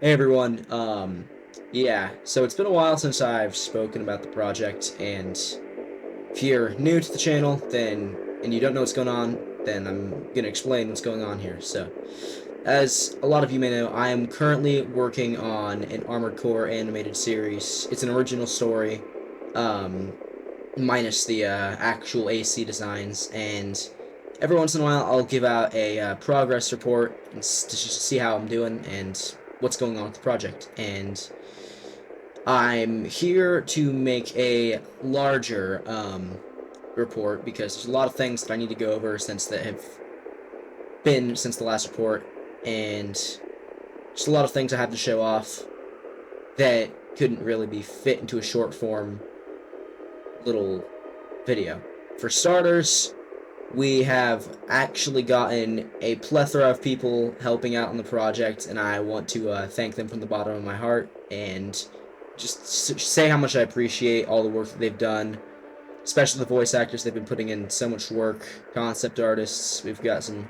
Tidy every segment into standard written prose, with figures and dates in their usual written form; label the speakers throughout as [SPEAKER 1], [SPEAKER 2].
[SPEAKER 1] Hey everyone, yeah, so it's been a while since I've spoken about the project, and if you're new to the channel, and you don't know what's going on, then I'm gonna explain what's going on here. So, as a lot of you may know, I am currently working on an Armored Core animated series. It's an original story, um, minus the actual AC designs, and every once in a while I'll give out a progress report and to just see how I'm doing and what's going on with the project. And I'm here to make a larger report because there's a lot of things that I need to go over since the last report, and just a lot of things I have to show off that couldn't really be fit into a short form little video. For starters, we have actually gotten a plethora of people helping out on the project, and I want to thank them from the bottom of my heart and just say how much I appreciate all the work that they've done, especially the voice actors. They've been putting in so much work, concept artists. We've got some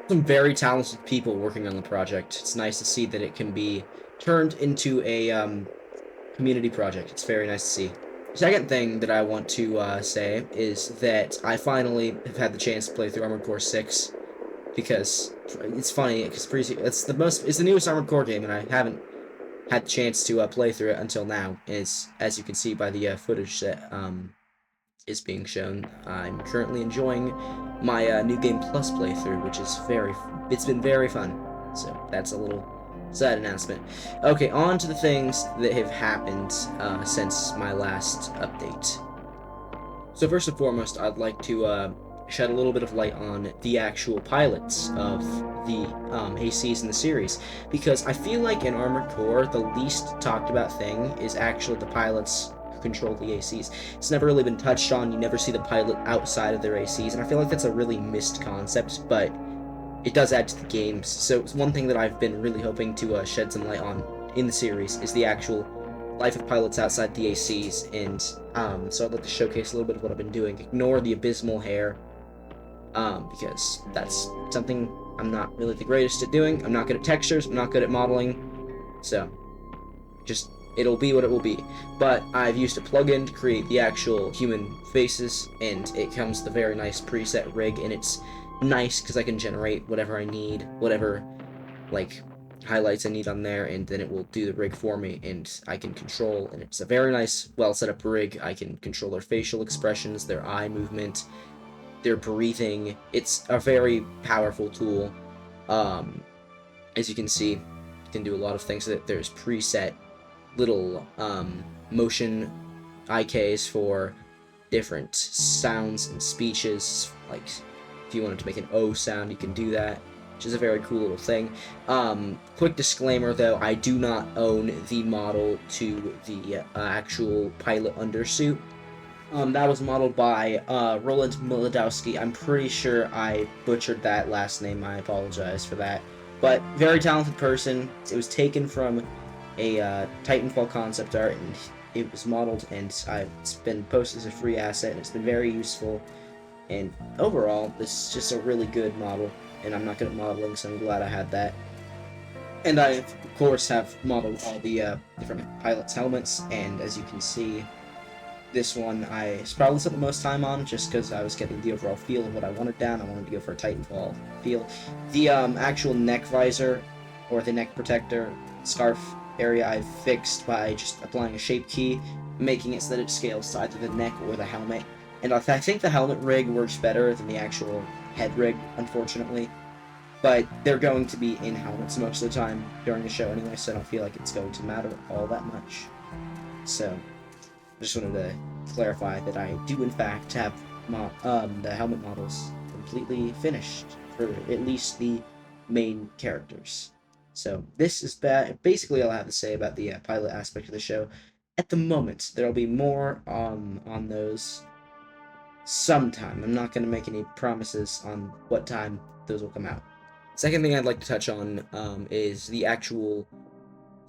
[SPEAKER 1] very talented people working on the project. It's nice to see that it can be turned into a community project. It's very nice to see. Second thing that I want to say is that I finally have had the chance to play through Armored Core 6 because it's funny because it's the newest Armored Core game, and I haven't had the chance to play through it until now. And it's, as you can see by the footage that is being shown, I'm currently enjoying my New Game Plus playthrough, which is it's been very fun. So that's a little side announcement. Okay, on to the things that have happened since my last update. So first and foremost, I'd like to shed a little bit of light on the actual pilots of the ACs in the series, because I feel like in Armored Core, the least talked about thing is actually the pilots who control the ACs. It's never really been touched on. You never see the pilot outside of their ACs, and I feel like that's a really missed concept, but it does add to the games. So it's one thing that I've been really hoping to shed some light on in the series is the actual life of pilots outside the ACs, and so I'd like to showcase a little bit of what I've been doing. Ignore the abysmal hair, because that's something I'm not really the greatest at doing. I'm not good at textures, I'm not good at modeling, so just it'll be what it will be. But I've used a plugin to create the actual human faces, and it comes with a very nice preset rig, and it's nice because I can generate whatever I need, whatever like highlights I need on there, and then it will do the rig for me, and I can control, and it's a very nice, well set up rig. I can control their facial expressions, their eye movement, their breathing. It's a very powerful tool. As you can see, you can do a lot of things. That there's preset little motion IKs for different sounds and speeches. Like if you wanted to make an O sound, you can do that, which is a very cool little thing. Quick disclaimer though, I do not own the model to the actual pilot undersuit. That was modeled by Roland Milodowski. I'm pretty sure I butchered that last name. I apologize for that. But very talented person. It was taken from a Titanfall concept art, and it was modeled, and it's been posted as a free asset, and it's been very useful. And overall, this is just a really good model, and I'm not good at modeling, so I'm glad I had that. And I, of course, have modeled all the different pilots' helmets, and as you can see, this one I probably spent the most time on just because I was getting the overall feel of what I wanted down. I wanted to go for a Titanfall feel. The actual neck visor, or the neck protector, scarf area, I've fixed by just applying a shape key, making it so that it scales to either the neck or the helmet. And I think the helmet rig works better than the actual head rig, unfortunately. But they're going to be in helmets most of the time during the show anyway, so I don't feel like it's going to matter all that much. So I just wanted to clarify that I do in fact have the helmet models completely finished for at least the main characters. So this is basically all I have to say about the pilot aspect of the show. At the moment, there'll be more on those sometime. I'm not going to make any promises on what time those will come out. Second thing I'd like to touch on is the actual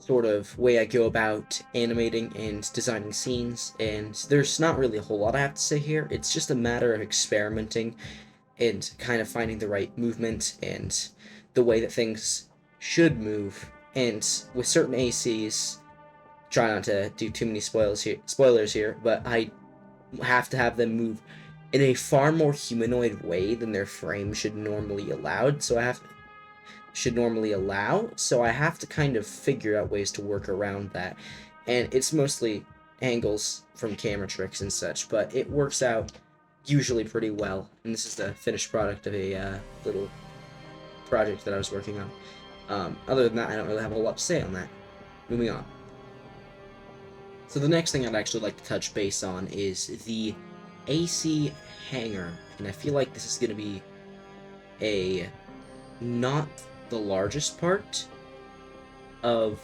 [SPEAKER 1] sort of way I go about animating and designing scenes, and there's not really a whole lot I have to say here. It's just a matter of experimenting and kind of finding the right movement and the way that things should move And with certain ACs, try not to do too many spoilers here, but I have to have them move in a far more humanoid way than their frame should normally allow. So I have to kind of figure out ways to work around that. And it's mostly angles from camera tricks and such, but it works out usually pretty well. And this is the finished product of a little project that I was working on. Other than that, I don't really have a whole lot to say on that. Moving on. So the next thing I'd actually like to touch base on is the AC hanger, and I feel like this is going to be not the largest part of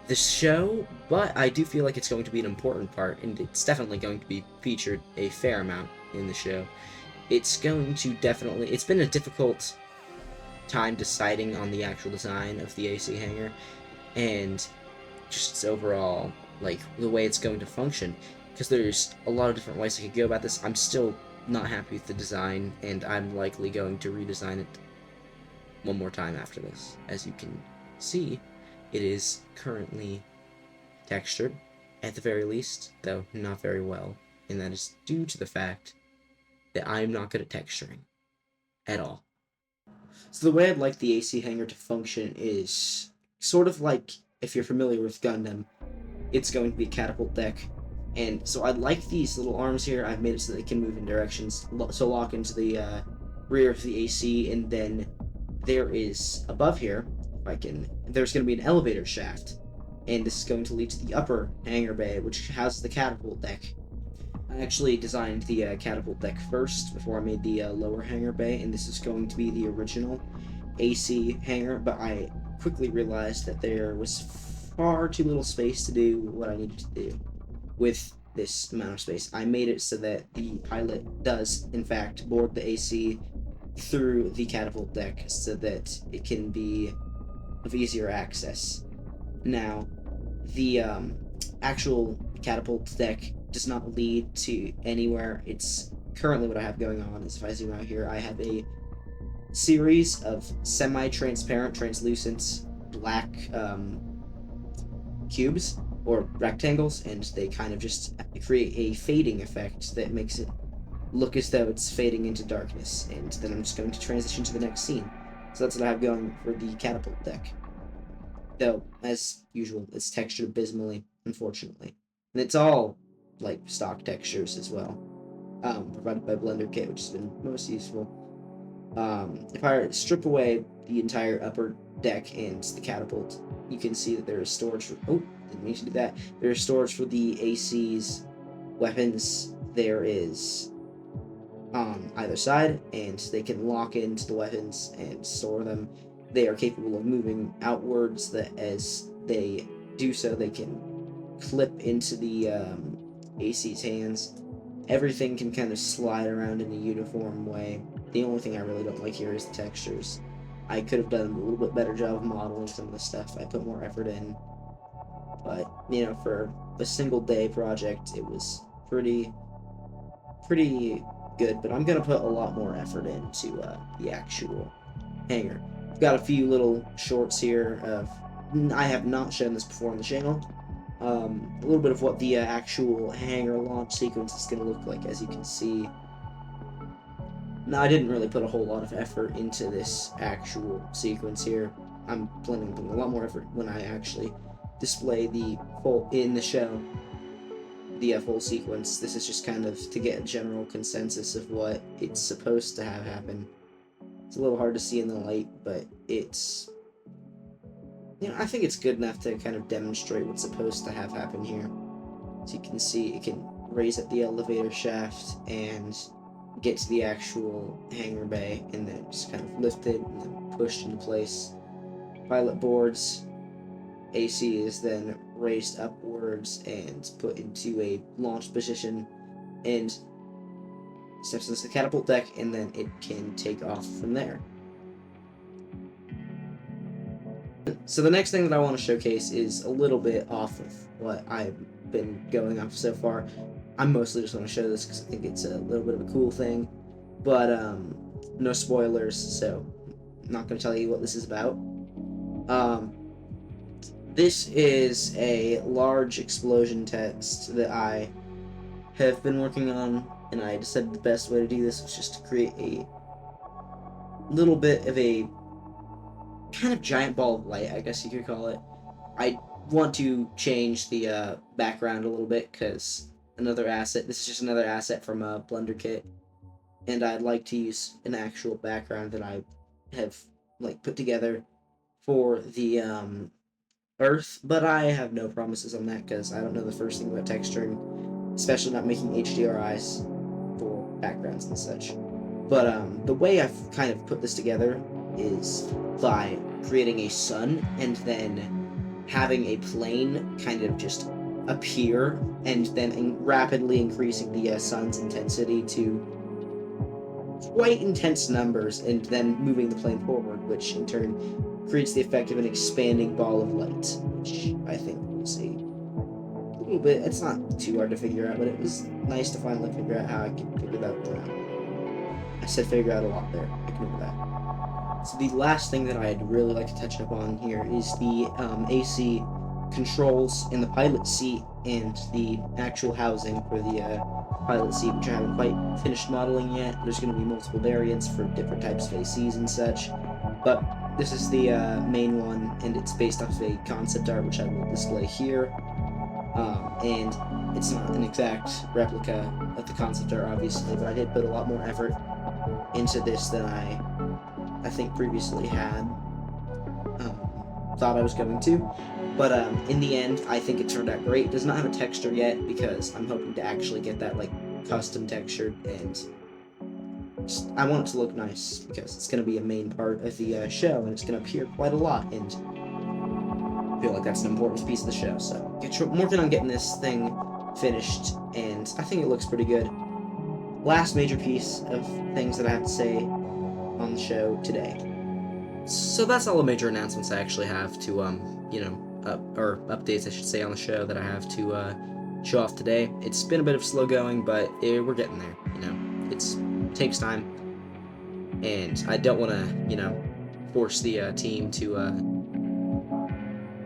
[SPEAKER 1] the show, but I do feel like it's going to be an important part, and it's definitely going to be featured a fair amount in the show. It's been a difficult time deciding on the actual design of the AC hanger, and just its overall, like, the way it's going to function, because there's a lot of different ways I could go about this. I'm still not happy with the design, and I'm likely going to redesign it one more time after this. As you can see, it is currently textured, at the very least, though not very well, and that is due to the fact that I'm not good at texturing at all. So the way I'd like the AC hanger to function is sort of like, if you're familiar with Gundam, it's going to be a catapult deck. And so I'd like these little arms here. I've made it so they can move in directions, so lock into the rear of the AC, and then there is, above here, there's going to be an elevator shaft, and this is going to lead to the upper hangar bay, which houses the catapult deck. I actually designed the catapult deck first before I made the lower hangar bay, and this is going to be the original AC hangar, but I quickly realized that there was far too little space to do what I needed to do with this amount of space. I made it so that the pilot does, in fact, board the AC through the catapult deck so that it can be of easier access. Now, the actual catapult deck does not lead to anywhere. It's currently what I have going on is, if I zoom out here, I have a series of semi-transparent, translucent, black cubes or rectangles, and they kind of just create a fading effect that makes it look as though it's fading into darkness, and then I'm just going to transition to the next scene. So that's what I have going for the catapult deck. Though, as usual, it's textured abysmally, unfortunately. And it's all, like, stock textures as well, provided by Blenderkit, which has been most useful. If I strip away the entire upper deck and the catapult, you can see that there is storage for... Oh, didn't mean to do that. There is storage for the AC's weapons. There is on either side, and they can lock into the weapons and store them. They are capable of moving outwards, that as they do so, they can clip into the AC's hands. Everything can kind of slide around in a uniform way. The only thing I really don't like here is the textures. I could have done a little bit better job of modeling some of the stuff. I put more effort in. But, you know, for a single day project, it was pretty good. But I'm going to put a lot more effort into the actual hanger. I've got a few little shorts here of... I have not shown this before on the channel. A little bit of what the actual hanger launch sequence is going to look like, as you can see. Now, I didn't really put a whole lot of effort into this actual sequence here. I'm planning on putting a lot more effort when I actually display the full full sequence. This is just kind of to get a general consensus of what it's supposed to have happen. It's a little hard to see in the light, but it's... You know, I think it's good enough to kind of demonstrate what's supposed to have happen here. So you can see it can raise up the elevator shaft and get to the actual hangar bay, and then just kind of lift it and then pushed into place. Pilot boards. AC is then raised upwards and put into a launch position, and steps into the catapult deck, and then it can take off from there. So the next thing that I want to showcase is a little bit off of what I've been going off so far. I'm mostly just going to show this because I think it's a little bit of a cool thing, but no spoilers, so I'm not going to tell you what this is about. This is a large explosion text that I have been working on, and I decided the best way to do this was just to create a little bit of a kind of giant ball of light, I guess you could call it. I want to change the background a little bit because this is just another asset from Blenderkit, and I'd like to use an actual background that I have like put together for the Earth, but I have no promises on that because I don't know the first thing about texturing, especially not making HDRIs for backgrounds and such. But the way I've kind of put this together is by creating a sun and then having a plane kind of just appear and then rapidly increasing the sun's intensity to quite intense numbers and then moving the plane forward, which in turn creates the effect of an expanding ball of light, which I think was a little bit, it's not too hard to figure out, but it was nice to finally figure out how I could figure that one out. I said figure out a lot there, ignore that. So the last thing that I'd really like to touch up on here is the AC controls in the pilot seat and the actual housing for the pilot seat, which I haven't quite finished modeling yet. There's going to be multiple variants for different types of ACs and such, but this is the main one, and it's based off a concept art, which I will display here. And it's not an exact replica of the concept art, obviously, but I did put a lot more effort into this than I think previously had thought I was going to. But in the end, I think it turned out great. It does not have a texture yet because I'm hoping to actually get that like custom textured, and I want it to look nice because it's going to be a main part of the show, and it's going to appear quite a lot, and I feel like that's an important piece of the show. So I'm working on getting this thing finished, and I think it looks pretty good. Last major piece of things that I have to say on the show today. So that's all the major announcements I actually have to, or updates I should say on the show that I have to show off today. It's been a bit of slow going, but we're getting there. It takes time, and I don't want to, force the team to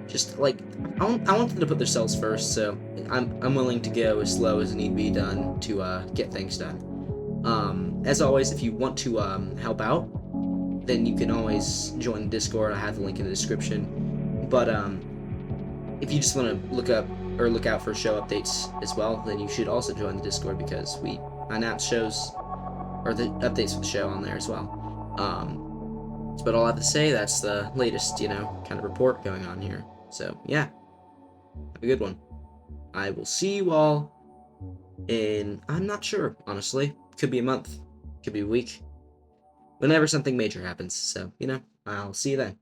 [SPEAKER 1] just like I want them to put themselves first. So I'm willing to go as slow as need be done to get things done. As always, if you want to help out, then you can always join the Discord. I have the link in the description. But if you just want to look out for show updates as well, then you should also join the Discord because we announce shows or the updates for the show on there as well. But all I have to say, that's the latest, kind of report going on here. So yeah, have a good one. I will see you all in, I'm not sure, honestly. Could be a month, could be a week. Whenever something major happens. So, I'll see you then.